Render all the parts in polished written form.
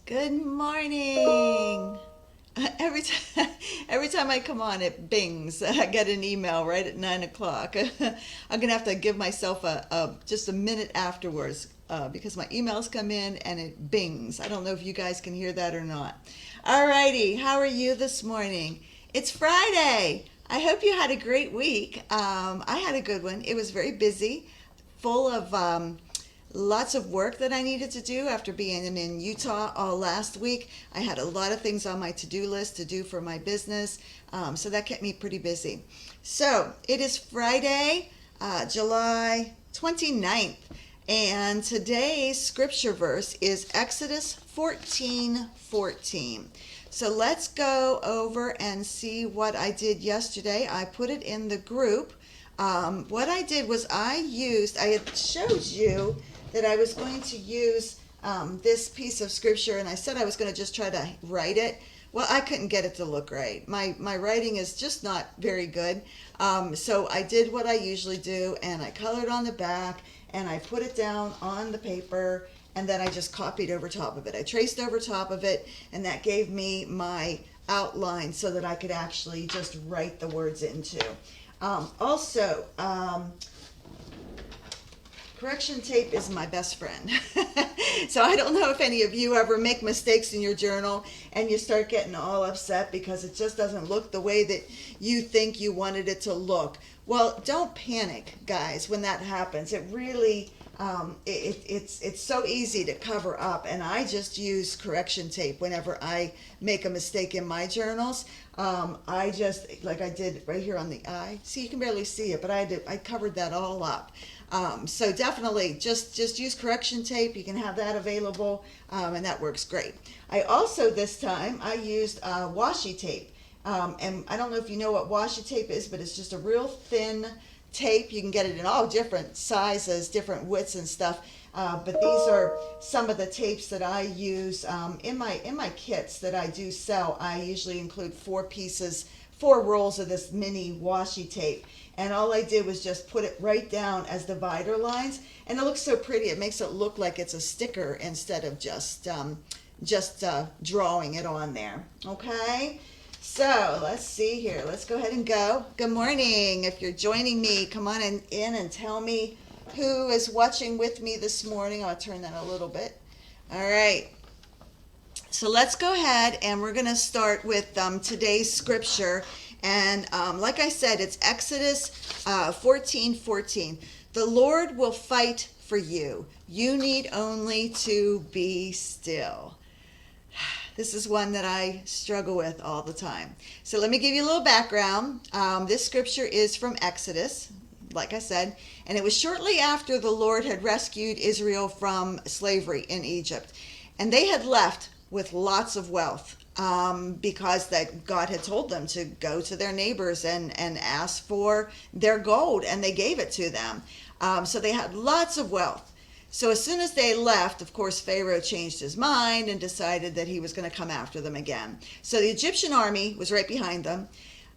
Good morning. Every time I come on, it bings. I get an email right at 9 o'clock. I'm gonna have to give myself just a minute afterwards because my emails come in and it bings. I don't know if you guys can hear that or not. Alrighty, how are you this morning? It's Friday. I hope you had a great week. I had a good one. It was very busy, full of lots of work that I needed to do after being in Utah all last week. I had a lot of things on my to-do list to do for my business, so that kept me pretty busy. So it is Friday, July 29th, and today's scripture verse is Exodus 14:14. So let's go over and see what I did yesterday. I put it in the group. What I did was I had showed you that I was going to use this piece of scripture, and I said I was going to just try to write it. Well, I couldn't get it to look right. My writing is just not very good. So I did what I usually do, and I colored on the back, and I put it down on the paper, and then I just copied over top of it. I traced over top of it, and that gave me my outline so that I could actually just write the words into. Also, correction tape is my best friend. So I don't know if any of you ever make mistakes in your journal and you start getting all upset because it just doesn't look the way that you think you wanted it to look. Well, don't panic, guys, when that happens. It really, it's so easy to cover up, and I just use correction tape whenever I make a mistake in my journals. I just, like I did right here on the eye. See, you can barely see it, but I covered that all up. So definitely just use correction tape. You can have that available, and that works great. I also, this time, I used washi tape. And I don't know if you know what washi tape is, but it's just a real thin tape. You can get it in all different sizes, different widths and stuff. But these are some of the tapes that I use in my kits that I do sell. I usually include 4 rolls of this mini washi tape. And all I did was just put it right down as divider lines. And it looks so pretty. It makes it look like it's a sticker instead of just drawing it on there. Okay? So let's see here. Let's go ahead and go. Good morning. If you're joining me, come on in and tell me who is watching with me this morning. I'll turn that a little bit. All right. So let's go ahead and we're going to start with today's scripture. And like I said, it's Exodus 14:14. The Lord will fight for you. You need only to be still. This is one that I struggle with all the time. So let me give you a little background. This scripture is from Exodus, like I said, and it was shortly after the Lord had rescued Israel from slavery in Egypt. And they had left with lots of wealth because that God had told them to go to their neighbors and ask for their gold, and they gave it to them. So they had lots of wealth. So as soon as they left, of course, Pharaoh changed his mind and decided that he was going to come after them again. So the Egyptian army was right behind them.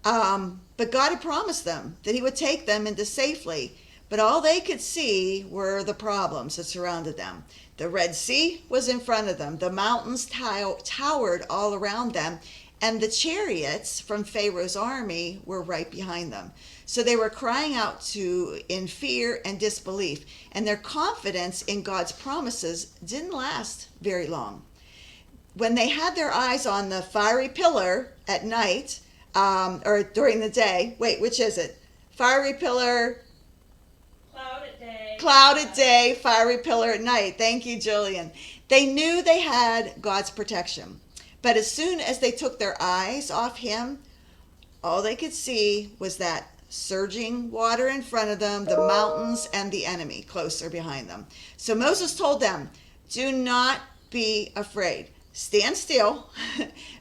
But God had promised them that he would take them into safely. But all they could see were the problems that surrounded them. The Red Sea was in front of them. The mountains towered all around them. And the chariots from Pharaoh's army were right behind them. So they were crying out in fear and disbelief. And their confidence in God's promises didn't last very long. When they had their eyes on the fiery pillar at night, or during the day, wait, which is it? Fiery pillar, cloud at day, fiery pillar at night. Thank you, Julian. They knew they had God's protection. But as soon as they took their eyes off him, all they could see was that surging water in front of them, the mountains, and the enemy closer behind them. So Moses told them, do not be afraid. Stand still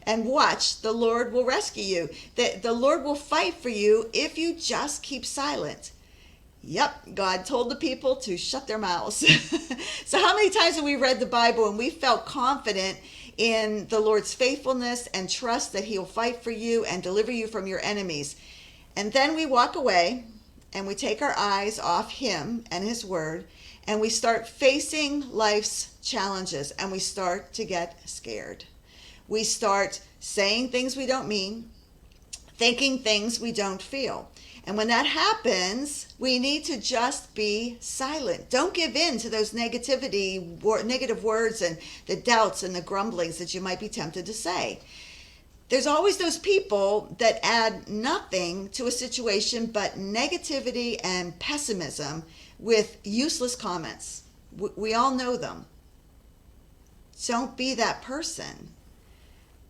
and watch. The Lord will rescue you. The Lord will fight for you if you just keep silent. Yep, God told the people to shut their mouths. So how many times have we read the Bible and we felt confident in the Lord's faithfulness and trust that he'll fight for you and deliver you from your enemies? And then we walk away and we take our eyes off him and his word, and we start facing life's challenges, and we start to get scared. We start saying things we don't mean, thinking things we don't feel. And when that happens, we need to just be silent. Don't give in to those negative words and the doubts and the grumblings that you might be tempted to say. There's always those people that add nothing to a situation but negativity and pessimism with useless comments. We all know them. Don't be that person.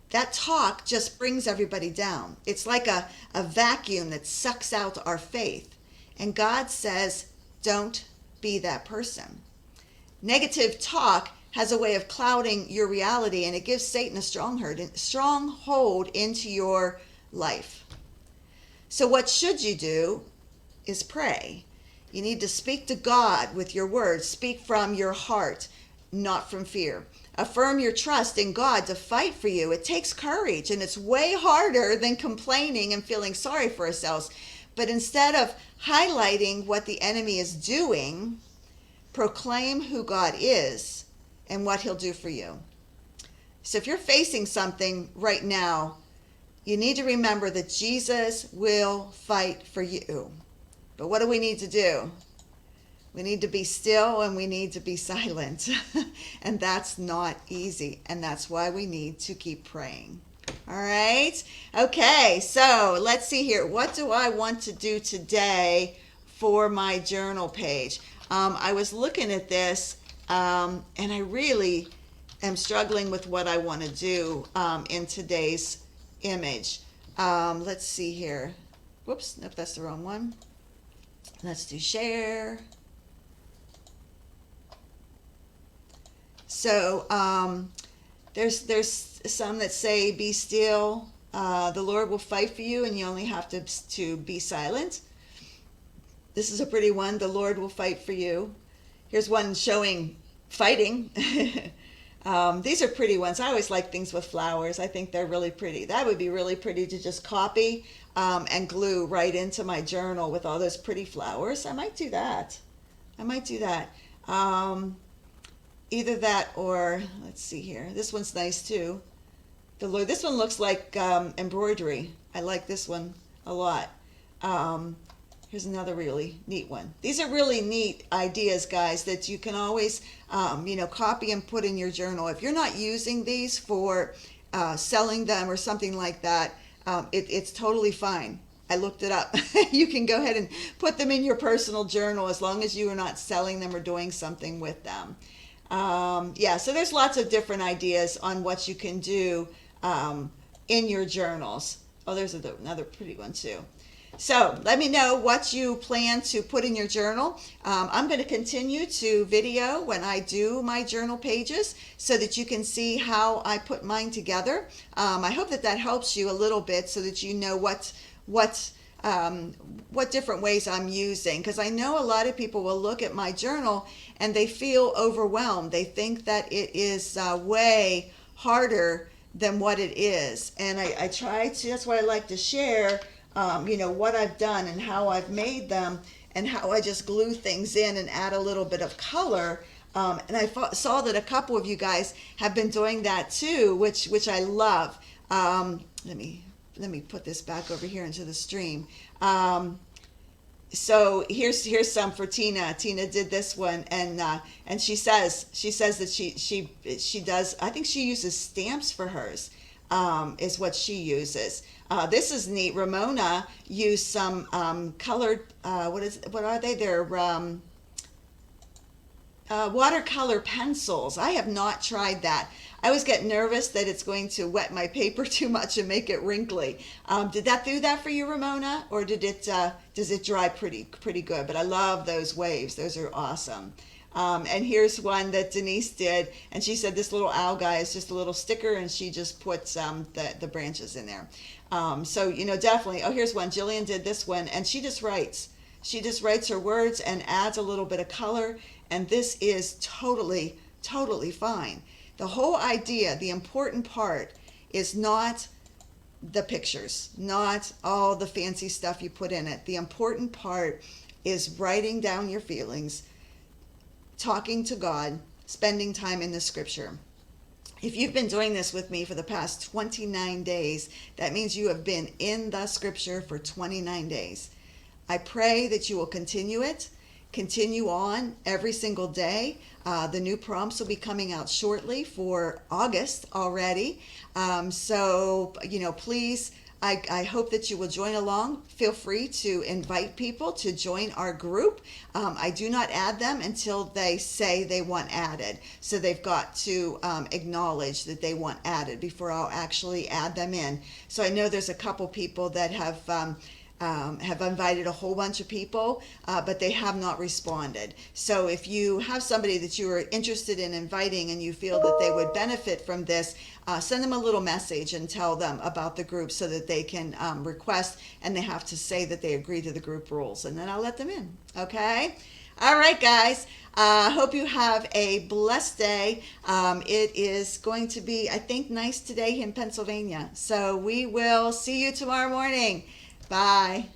That talk just brings everybody down. It's like a vacuum that sucks out our faith. And God says, don't be that person. Negative talk has a way of clouding your reality, and it gives Satan a stronghold into your life. So what should you do is pray. You need to speak to God with your words. Speak from your heart, not from fear. Affirm your trust in God to fight for you. It takes courage, and it's way harder than complaining and feeling sorry for ourselves. But instead of highlighting what the enemy is doing, proclaim who God is and what he'll do for you. So if you're facing something right now, you need to remember that Jesus will fight for you. But what do we need to do? We need to be still, and we need to be silent. And that's not easy. And that's why we need to keep praying. All right? Okay, so let's see here. What do I want to do today for my journal page? I was looking at this, and I really am struggling with what I want to do in today's image. Let's see here. Whoops, nope, that's the wrong one. Let's do share. So there's some that say, be still, the Lord will fight for you, and you only have to be silent. This is a pretty one, the Lord will fight for you. Here's one showing fighting. These are pretty ones. I always like things with flowers. I think they're really pretty. That would be really pretty to just copy and glue right into my journal with all those pretty flowers. I might do that. Either that or, let's see here. This one's nice too. This one looks like embroidery. I like this one a lot. Here's another really neat one. These are really neat ideas, guys, that you can always, copy and put in your journal. If you're not using these for selling them or something like that, it's totally fine. I looked it up. You can go ahead and put them in your personal journal as long as you are not selling them or doing something with them. So there's lots of different ideas on what you can do in your journals. Oh, there's another pretty one too. So let me know what you plan to put in your journal. I'm going to continue to video when I do my journal pages so that you can see how I put mine together. I hope that helps you a little bit so that you know what different ways I'm using, because I know a lot of people will look at my journal and they feel overwhelmed. They think that it is way harder than what it is, and I try to. That's why I like to share, what I've done and how I've made them, and how I just glue things in and add a little bit of color. And I saw that a couple of you guys have been doing that too, which I love. Let me put this back over here into the stream. So here's some for Tina. Tina did this one, and she says that she does. I think she uses stamps for hers. Is what she uses. This is neat. Ramona used some colored. What are they? They're watercolor pencils. I have not tried that. I always get nervous that it's going to wet my paper too much and make it wrinkly. Did that do that for you, Ramona? Or does it dry pretty good? But I love those waves. Those are awesome. And here's one that Denise did, and she said this little owl guy is just a little sticker, and she just puts the branches in there. So definitely. Oh, here's one. Jillian did this one, and she just writes. She just writes her words and adds a little bit of color, and this is totally fine. The whole idea, the important part, is not the pictures, not all the fancy stuff you put in it. The important part is writing down your feelings, talking to God, spending time in the scripture. If you've been doing this with me for the past 29 days, that means you have been in the scripture for 29 days. I pray that you will continue it. Continue on every single day. The new prompts will be coming out shortly for August already. Please, I hope that you will join along. Feel free to invite people to join our group. I do not add them until they say they want added. So they've got to acknowledge that they want added before I'll actually add them in. So I know there's a couple people that have invited a whole bunch of people, but they have not responded. So if you have somebody that you are interested in inviting and you feel that they would benefit from this, send them a little message and tell them about the group so that they can request, and they have to say that they agree to the group rules, and then I'll let them in. Okay? All right, guys. Hope you have a blessed day. It is going to be, I think, nice today in Pennsylvania. So we will see you tomorrow morning. Bye.